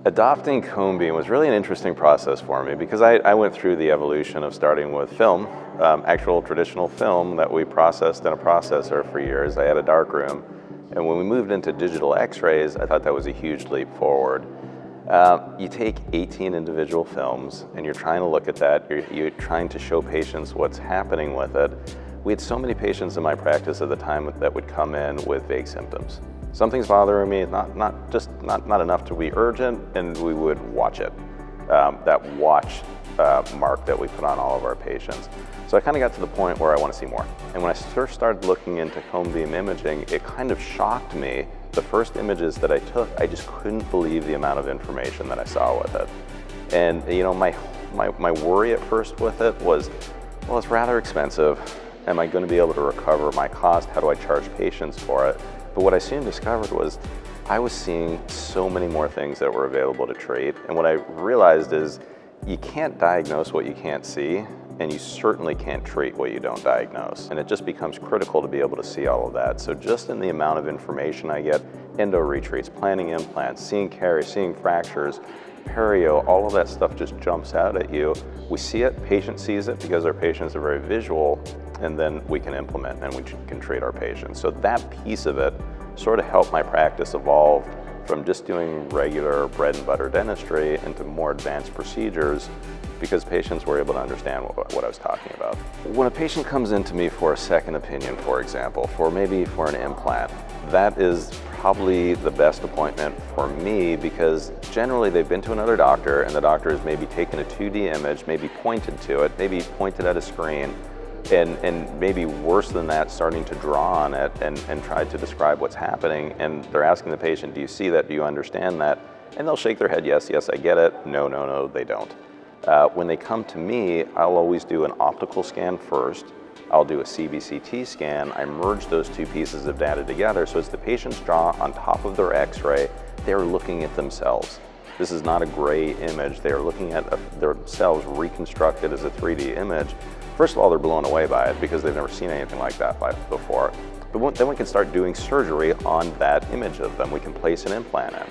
Adopting cone beam was really an interesting process for me because I went through the evolution of starting with film, actual traditional film that we processed in a processor for years. I had a darkroom, and when we moved into digital x-rays, I thought that was a huge leap forward. You take 18 individual films and you're trying to look at that, you're trying to show patients what's happening with it. We had so many patients in my practice at the time that would come in with vague symptoms. Something's bothering me, not enough to be urgent, and we would watch it. That watch mark that we put on all of our patients. So I kind of got to the point where I want to see more. And when I first started looking into cone beam imaging, it kind of shocked me. The first images that I took, I just couldn't believe the amount of information that I saw with it. And you know, my worry at first with it was, well, it's rather expensive. Am I going to be able to recover my cost? How do I charge patients for it? But what I soon discovered was I was seeing so many more things that were available to treat. And what I realized is you can't diagnose what you can't see, and you certainly can't treat what you don't diagnose. And it just becomes critical to be able to see all of that. So just in the amount of information I get, endo retreats, planning implants, seeing caries, seeing fractures, perio, all of that stuff just jumps out at you. We see it, patient sees it because our patients are very visual, and then we can implement and we can treat our patients. So that piece of it sort of helped my practice evolve from just doing regular bread and butter dentistry into more advanced procedures because patients were able to understand what I was talking about. When a patient comes into me for a second opinion, for example, maybe for an implant, that is probably the best appointment for me because generally they've been to another doctor and the doctor has maybe taken a 2D image, maybe pointed to it, maybe pointed at a screen, and maybe worse than that, starting to draw on it and try to describe what's happening. And they're asking the patient, do you see that? Do you understand that? And they'll shake their head, yes, I get it. No, they don't. When they come to me, I'll always do an optical scan first. I'll do a CBCT scan. I merge those two pieces of data together. So as the patient's jaw on top of their x-ray, they're looking at themselves. This is not a gray image. They are looking at themselves reconstructed as a 3D image. First of all, they're blown away by it because they've never seen anything like that before. But then we can start doing surgery on that image of them. We can place an implant in.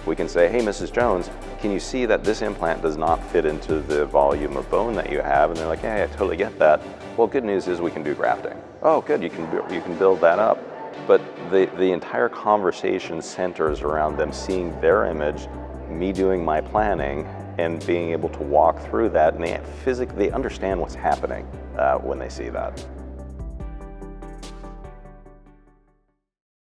We can say, hey, Mrs. Jones, can you see that this implant does not fit into the volume of bone that you have? And they're like, yeah, I totally get that. Well, good news is we can do grafting. Oh, good, you can build that up. But the entire conversation centers around them seeing their image, me doing my planning, and being able to walk through that, and they understand what's happening when they see that.